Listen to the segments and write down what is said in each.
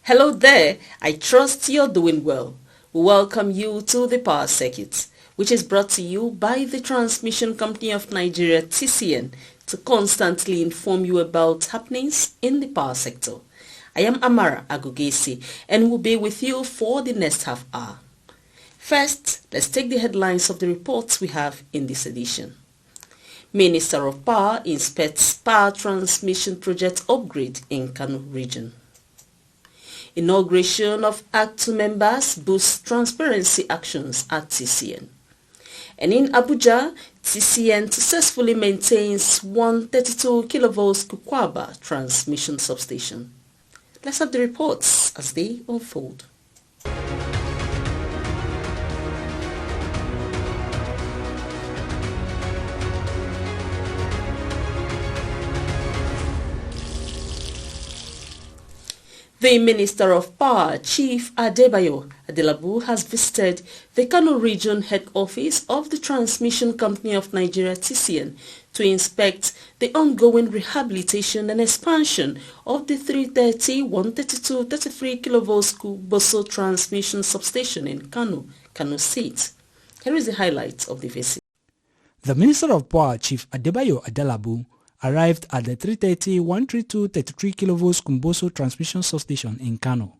Hello there, I trust you're doing well. We welcome you to the Power Circuit, which is brought to you by the Transmission Company of Nigeria (TCN) to constantly inform you about happenings in the power sector. I am Amara Agugesi and will be with you for the next half hour. First, let's take the headlines of the reports we have in this edition. Minister of Power inspects power transmission project upgrade in Kano region. Inauguration of Act 2 members boosts transparency actions at TCN. And in Abuja, TCN successfully maintains 132 kV Kukwaba transmission substation. Let's have the reports as they unfold. The Minister of Power, Chief Adebayo Adelabu, has visited the Kano Region head office of the Transmission Company of Nigeria (TCN) to inspect the ongoing rehabilitation and expansion of the 330, 132, 33 kV Boso transmission substation in Kano State. Here is the highlights of the visit. The Minister of Power, Chief Adebayo Adelabu, arrived at the 330, 132, 33 kV Kumboso transmission substation in Kano.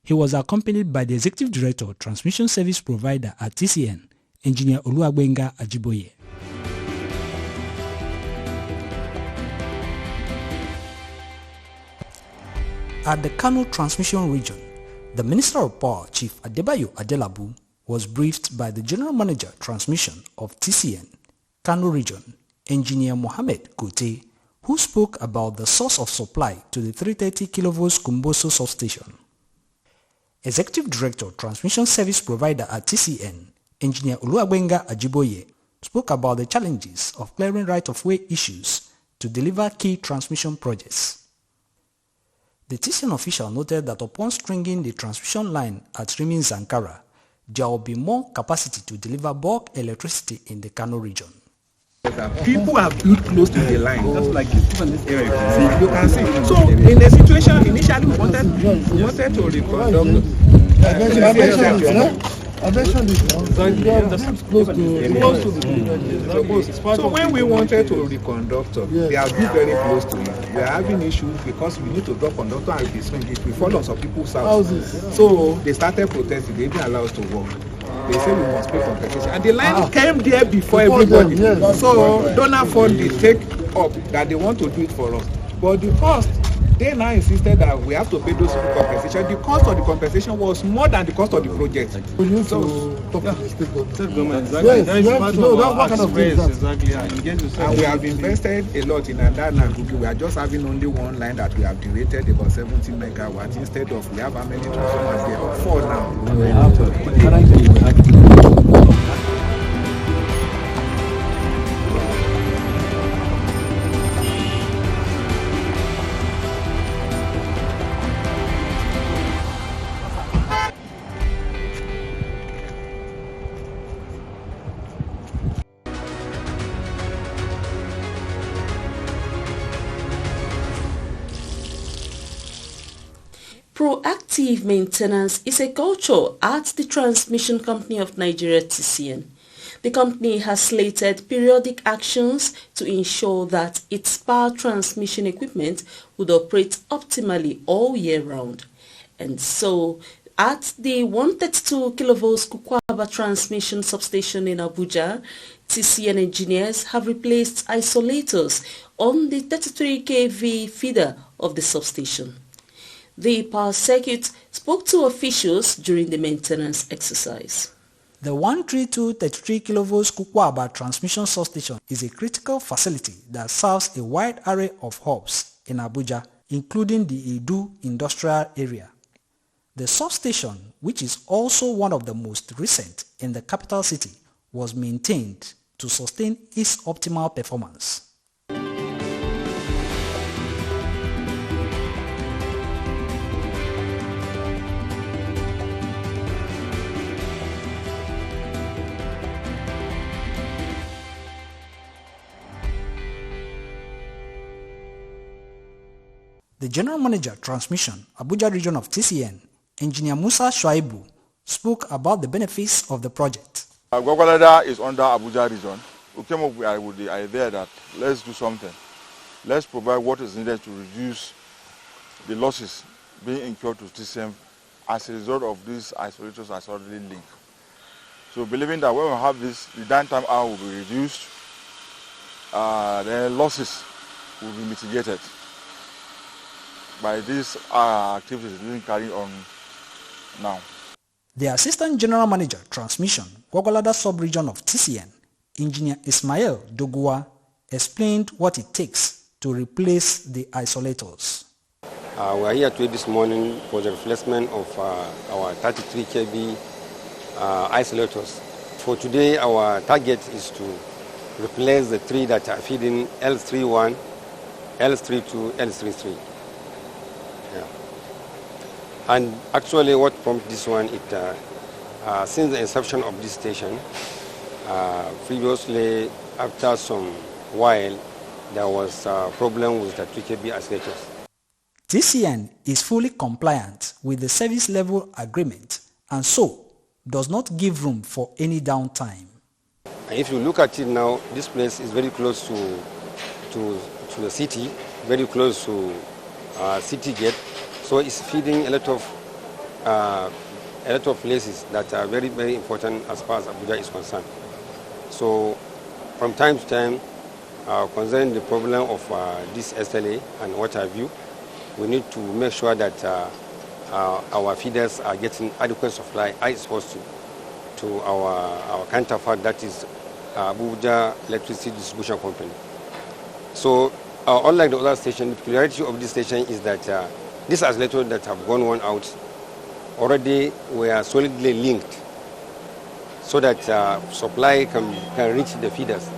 He was accompanied by the Executive Director, Transmission Service Provider at TCN, Engineer Oluwagbenga Ajiboye. At the Kano Transmission Region, the Minister of Power, Chief Adebayo Adelabu, was briefed by the General Manager, Transmission of TCN, Kano Region, Engineer Mohammed Kote, who spoke about the source of supply to the 330 kV Kumboso substation. Executive Director, Transmission Service Provider at TCN, Engineer Oluwagbenga Ajiboye, spoke about the challenges of clearing right-of-way issues to deliver key transmission projects. The TCN official noted that upon stringing the transmission line at Rimin Zankara, there will be more capacity to deliver bulk electricity in the Kano region. People have built close to the line, just like this area. You can see. So in the situation, initially we wanted to reconduct. So when we wanted to reconduct, they have been very close to it. We are having issues because we need to drop conductor and if we fall on some people's houses. So they started protesting. They didn't allow us to work. They say we must pay compensation. And the line came there before everybody. So donor fund they take up that they want to do it for us. But the cost, they now insisted that we have to pay those people compensation. The cost of the compensation was more than the cost of the project. And we have invested a lot in that. We are just having only one line that we have derated about 70 megawatts instead of we have how many transformers there? 4 now. Proactive maintenance is a culture at the Transmission Company of Nigeria (TCN). The company has slated periodic actions to ensure that its power transmission equipment would operate optimally all year round. And so, at the 132 kV Kukwaba transmission substation in Abuja, TCN engineers have replaced isolators on the 33 kV feeder of the substation. The power circuit spoke to officials during the maintenance exercise. The 132 33 kV Kukwaba transmission substation is a critical facility that serves a wide array of hubs in Abuja, including the Edu industrial area. The substation, which is also one of the most recent in the capital city, was maintained to sustain its optimal performance. The General Manager Transmission, Abuja Region of TCN, Engineer Musa Shuaibu, spoke about the benefits of the project. Gwagwalada is under Abuja Region. We came up with the idea that let's do something. Let's provide what is needed to reduce the losses being incurred to TCM as a result of these isolators as already linked. So believing that when we have this, the downtime hour will be reduced, the losses will be mitigated by these activities being carried on now. The Assistant General Manager Transmission, Gwagwalada Sub-Region of TCN, Engineer Ismail Dogua, explained what it takes to replace the isolators. We are here today this morning for the replacement of our 33 kV isolators. For today, our target is to replace the three that are feeding L31, L32, L33. Yeah. And actually what prompted this one, since the inception of this station, previously after some while, there was a problem with the 3 kV isolators. TCN is fully compliant with the service level agreement and so does not give room for any downtime. If you look at it now, this place is very close to the city, very close to city gate, so it's feeding a lot of places that are very, very important as far as Abuja is concerned. So from time to time, concerning the problem of this SLA and what have you, we need to make sure that our feeders are getting adequate supply as opposed to our counterpart, that is Abuja Electricity Distribution Company. So unlike the other station, the peculiarity of this station is that these isolators that have gone one out already were solidly linked so that supply can reach the feeders.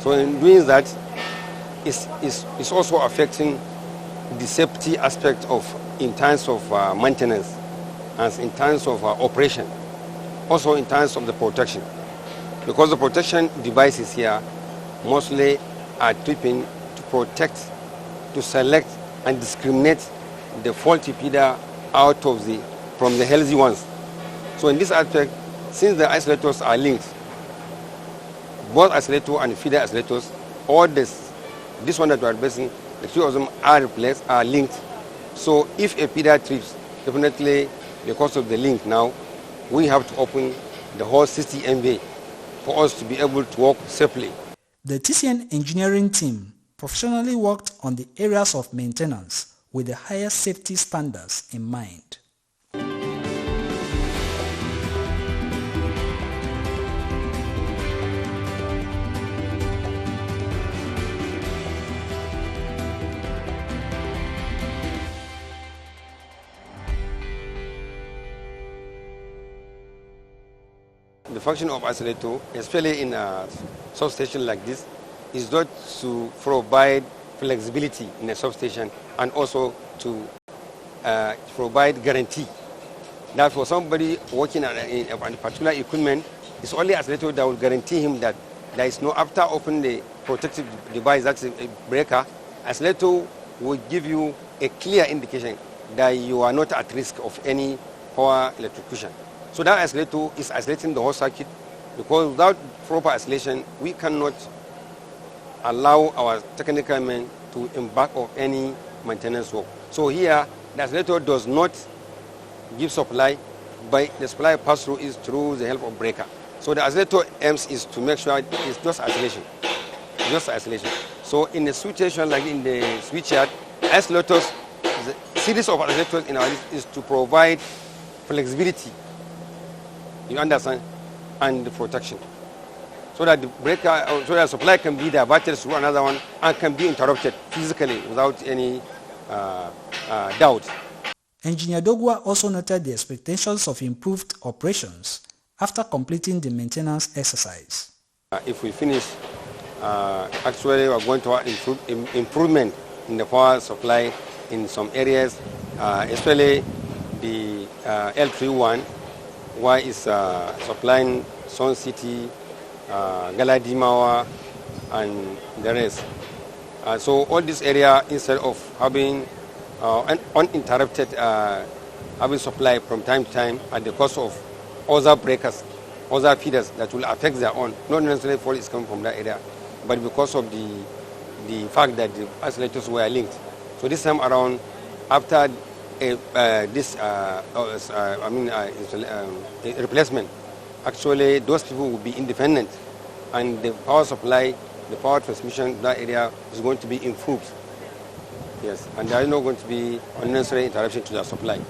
So in doing that, it's also affecting the safety aspect of in terms of maintenance and in terms of operation, also in terms of the protection, because the protection devices here mostly are tripping to protect, to select and discriminate the faulty feeder out of from the healthy ones. So in this aspect, since the isolators are linked, both isolator and feeder isolators, all this one that we are basing, the two of them are linked. So if a feeder trips, definitely because of the link now, we have to open the whole 60 MV for us to be able to work safely. The TCN engineering team professionally worked on the areas of maintenance with the highest safety standards in mind. The function of isolator, especially in a substation like this, is not to provide flexibility in a substation and also to provide guarantee that for somebody working on a particular equipment, it's only isolator that will guarantee him that there is no, after opening the protective device, that's a breaker, isolator will give you a clear indication that you are not at risk of any power electrocution. So that isolator is isolating the whole circuit, because without proper isolation, we cannot allow our technical men to embark on any maintenance work. So here, the isolator does not give supply, but the supply pass-through is through the help of breaker. So the isolator aims is to make sure it's just isolation. Just isolation. So in a situation like in the switchyard, isolators, the series of isolators in our list is to provide flexibility, you understand, and the protection, so that the breaker, so that supply can be diverted through another one and can be interrupted physically without any doubt. Engineer Dogua also noted the expectations of improved operations after completing the maintenance exercise. If we finish, actually we are going to have improvement in the power supply in some areas, especially the L31, where is supplying Sun City, Galadimawa, and the rest. So all this area, instead of having uninterrupted supply from time to time at the cost of other breakers, other feeders that will affect their own. Not necessarily fault is coming from that area, but because of the fact that the isolators were linked. So this time around, after replacement, actually those people will be independent, and the power supply, the power transmission in that area is going to be improved. Yes, and there is not going to be unnecessary interruption to the supply.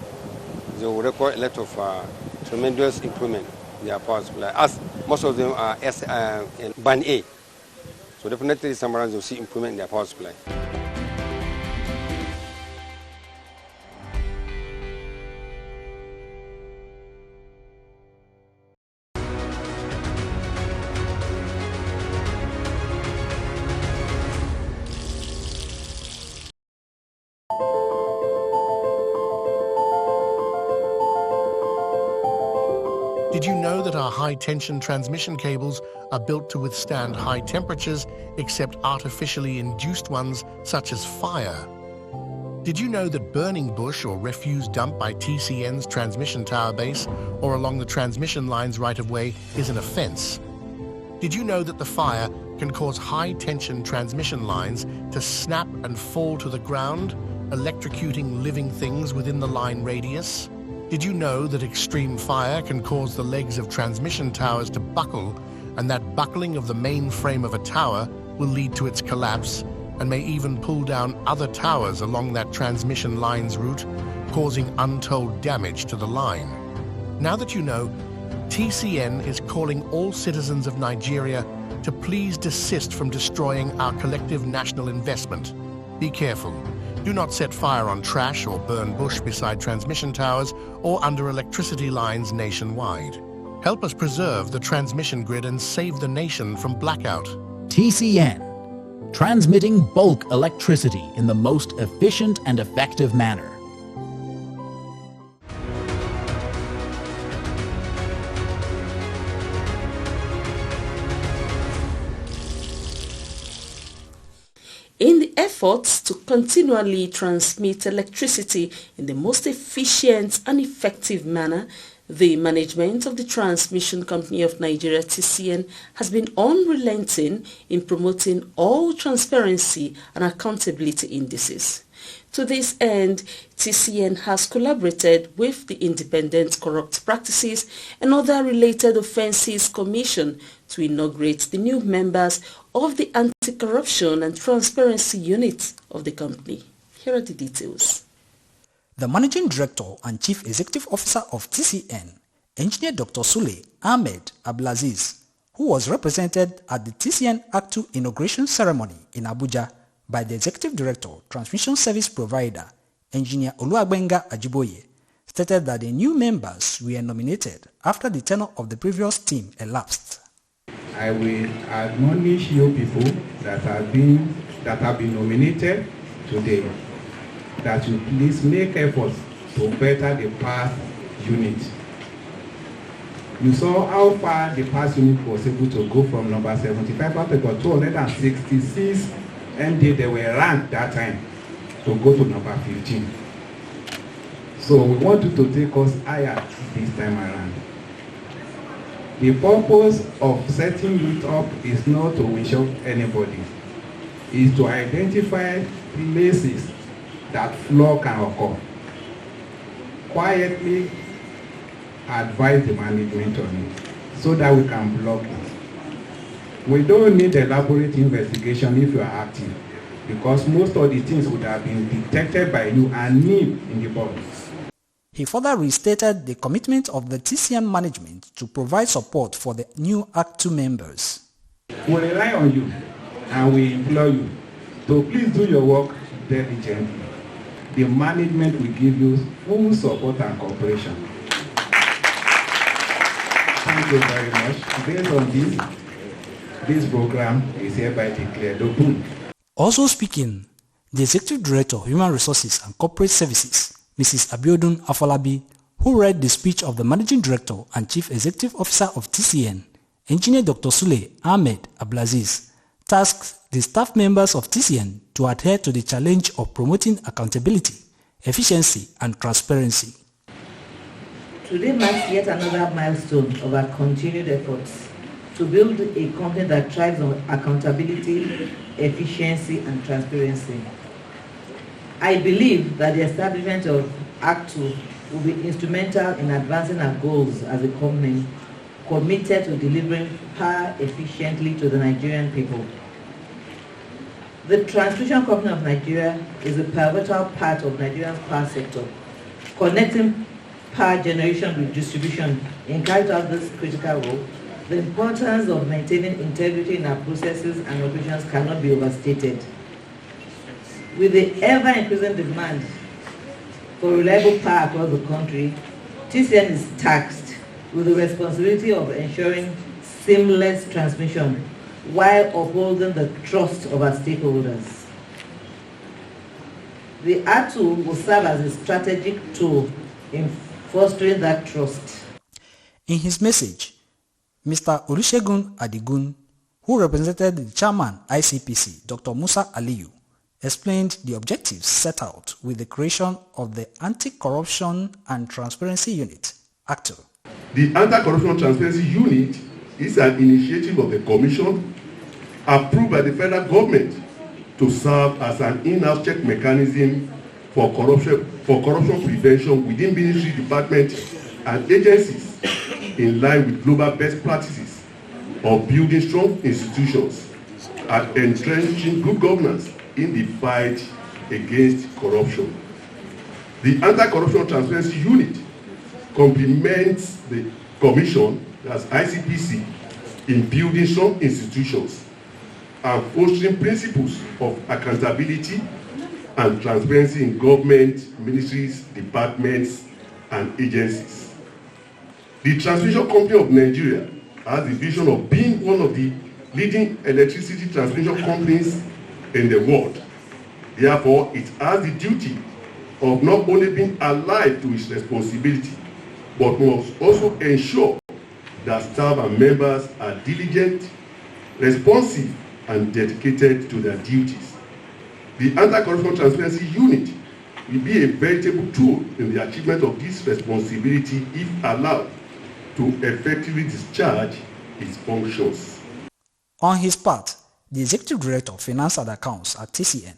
They will require a lot of tremendous improvement in their power supply, as most of them are in Band A. So definitely some around you'll see improvement in their power supply. Did you know that our high-tension transmission cables are built to withstand high temperatures, except artificially induced ones such as fire? Did you know that burning bush or refuse dumped by TCN's transmission tower base or along the transmission line's right-of-way is an offence? Did you know that the fire can cause high-tension transmission lines to snap and fall to the ground, electrocuting living things within the line radius? Did you know that extreme fire can cause the legs of transmission towers to buckle, and that buckling of the main frame of a tower will lead to its collapse and may even pull down other towers along that transmission line's route, causing untold damage to the line? Now that you know, TCN is calling all citizens of Nigeria to please desist from destroying our collective national investment. Be careful. Do not set fire on trash or burn bush beside transmission towers or under electricity lines nationwide. Help us preserve the transmission grid and save the nation from blackout. TCN, transmitting bulk electricity in the most efficient and effective manner. In the efforts to continually transmit electricity in the most efficient and effective manner, the management of the Transmission Company of Nigeria (TCN) has been unrelenting in promoting all transparency and accountability indices. To this end, TCN has collaborated with the Independent Corrupt Practices and Other Related Offences Commission to inaugurate the new members of the Anti-Corruption and Transparency Unit of the company. Here are the details. The Managing Director and Chief Executive Officer of TCN, Engineer Dr. Sule Ahmed Abdulaziz, who was represented at the TCN Act 2 inauguration ceremony in Abuja by the Executive Director, Transmission Service Provider, Engineer Oluwagbenga Ajiboye, stated that the new members were nominated after the tenure of the previous team elapsed. I will admonish you people that have been nominated today that you please make efforts to better the past unit. You saw how far the past unit was able to go from number 75 up to 266 MD they were ranked that time to go to number 15. So we want you to take us higher this time around. The purpose of setting it up is not to insult anybody. It's to identify places that flaw can occur. Quietly advise the management on it so that we can block it. We don't need elaborate investigation if you are active, because most of the things would have been detected by you and nipped in the bud. He further restated the commitment of the TCN management to provide support for the new Act 2 members. We rely on you and we implore you to please do your work diligently. The management will give you full support and cooperation. Thank you very much. Based on this program is hereby declared open. Also speaking, the Executive Director of Human Resources and Corporate Services, Mrs. Abiodun Afolabi, who read the speech of the Managing Director and Chief Executive Officer of TCN, Engineer Dr. Sule Ahmed Abdulaziz, tasked the staff members of TCN to adhere to the challenge of promoting accountability efficiency and transparency. Today marks yet another milestone of our continued efforts to build a company that thrives on accountability, efficiency, and transparency. I believe that the establishment of Act 2 will be instrumental in advancing our goals as a company committed to delivering power efficiently to the Nigerian people. The Transmission Company of Nigeria is a pivotal part of Nigeria's power sector, connecting power generation with distribution. In carrying out this critical role, the importance of maintaining integrity in our processes and operations cannot be overstated. With the ever-increasing demand for reliable power across the country, TCN is tasked with the responsibility of ensuring seamless transmission while upholding the trust of our stakeholders. The Act 2 will serve as a strategic tool in fostering that trust. In his message, Mr. Olusegun Adigun, who represented the chairman ICPC, Dr. Musa Aliyu, explained the objectives set out with the creation of the Anti-Corruption and Transparency Unit, ACTU. The Anti-Corruption and Transparency Unit is an initiative of the Commission approved by the federal government to serve as an in-house check mechanism for corruption prevention within ministry departments and agencies in line with global best practices of building strong institutions and entrenching good governance in the fight against corruption. The Anti-Corruption Transparency Unit complements the Commission as ICPC in building strong institutions and fostering principles of accountability and transparency in government, ministries, departments, and agencies. The Transmission Company of Nigeria has the vision of being one of the leading electricity transmission companies in the world. Therefore, it has the duty of not only being alive to its responsibility, but must also ensure that staff and members are diligent, responsive, and dedicated to their duties. The Anti-Corruption Transparency Unit will be a veritable tool in the achievement of this responsibility if allowed to effectively discharge its functions. On his part, the Executive Director of Finance and Accounts at TCN,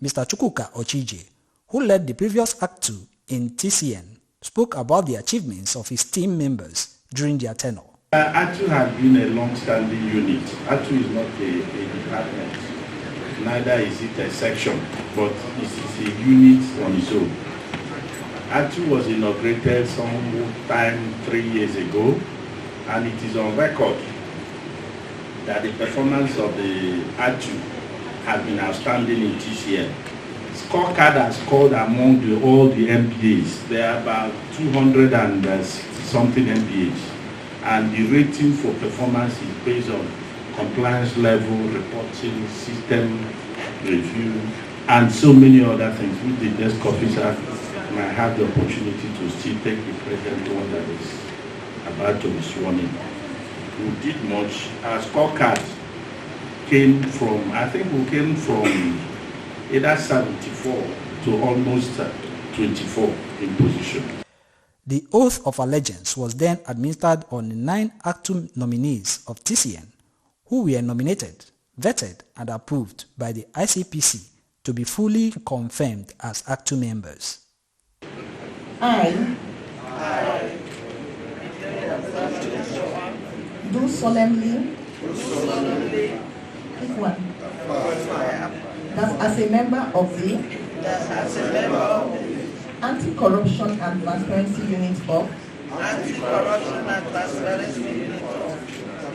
Mr. Chukwuka Ochije, who led the previous Act 2 in TCN, spoke about the achievements of his team members during their tenure. Act 2 has been a long-standing unit. Act 2 is not a department, neither is it a section, but it is a unit on its own. Act 2 was inaugurated sometime 3 years ago, and it is on record that the performance of the Act 2 has been outstanding in TCN. Scorecard has scored among all the MPAs. There are about 200 and something MPAs. And the rating for performance is based on compliance level, reporting, system review, and so many other things which the desk officer might have the opportunity to still take the present one that is about to be sworn in. We did much. Our scorecard came from, I think we came from either 74 to almost 24 in position. The oath of allegiance was then administered on the 9 Act 2 nominees of TCN, who were nominated, vetted, and approved by the ICPC to be fully confirmed as Act 2 members. I do solemnly that as a member of the Anti-Corruption and Transparency Unit of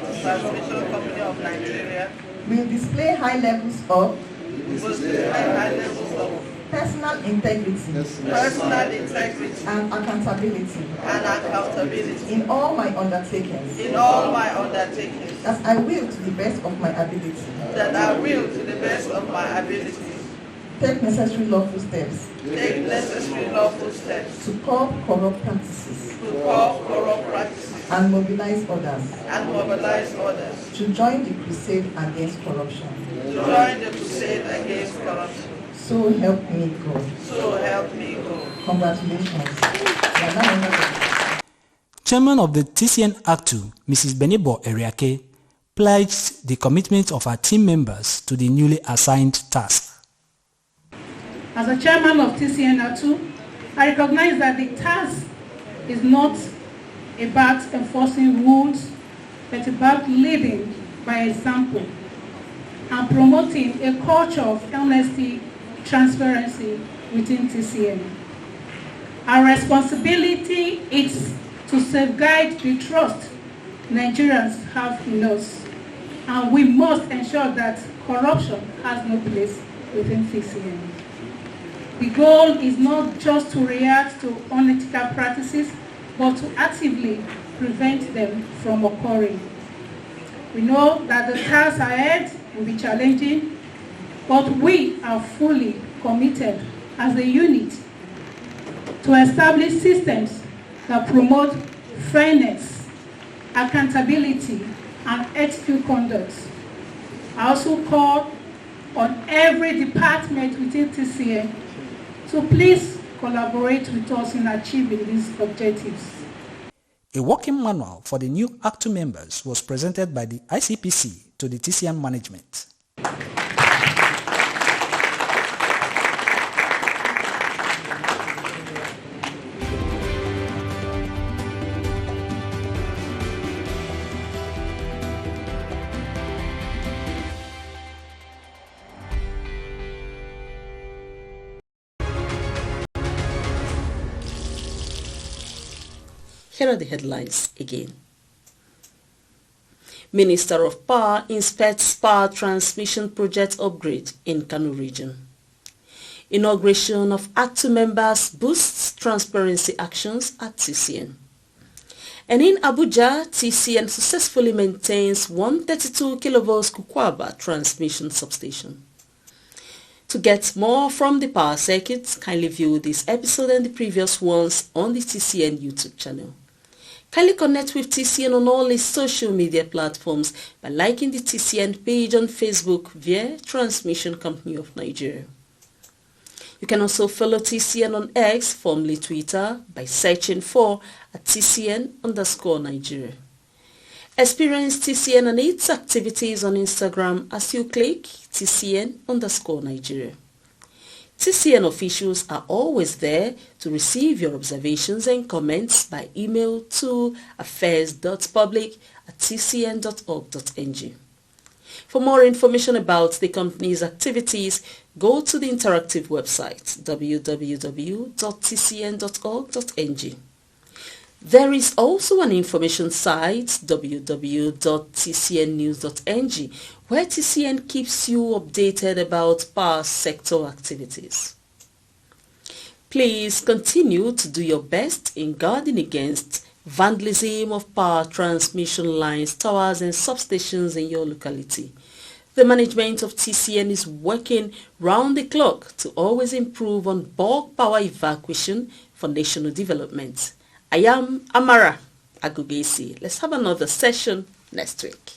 the Transmission Company of Nigeria will display high levels of personal integrity and accountability in all my undertakings. That I will to the best of my ability. Take necessary lawful steps. To curb corrupt practices. And mobilize others. To join the crusade against corruption. So help me God. So help me God. Congratulations. Chairman of the TCN ACTU, Mrs. Benibo Eriake, pledged the commitment of her team members to the newly assigned task. As a chairman of TCN ACTU, I recognize that the task is not about enforcing rules, but about leading by example and promoting a culture of honesty, transparency within TCN. Our responsibility is to safeguard the trust Nigerians have in us, and we must ensure that corruption has no place within TCN. The goal is not just to react to unethical practices, but to actively prevent them from occurring. We know that the task ahead will be challenging, but we are fully committed as a unit to establish systems that promote fairness, accountability, and ethical conduct. I also call on every department within TCN to please collaborate with us in achieving these objectives. A working manual for the new ACTU members was presented by the ICPC to the TCN management. Here are the headlines again. Minister of Power inspects power transmission project upgrade in Kano region. Inauguration of ACTU members boosts transparency actions at TCN. And in Abuja, TCN successfully maintains 132 kV Kukwaba transmission substation. To get more from the power circuit, kindly view this episode and the previous ones on the TCN YouTube channel. Kindly connect with TCN on all its social media platforms by liking the TCN page on Facebook via Transmission Company of Nigeria. You can also follow TCN on X, formerly Twitter, by searching for @TCN_Nigeria. Experience TCN and its activities on Instagram as you click TCN_Nigeria. TCN officials are always there to receive your observations and comments by email to affairs.public@tcn.org.ng. For more information about the company's activities, go to the interactive website www.tcn.org.ng. There is also an information site www.tcnnews.ng where TCN keeps you updated about power sector activities. Please continue to do your best in guarding against vandalism of power transmission lines, towers and substations in your locality. The management of TCN is working round the clock to always improve on bulk power evacuation for national development. I am Amara Agugesi. Let's have another session next week.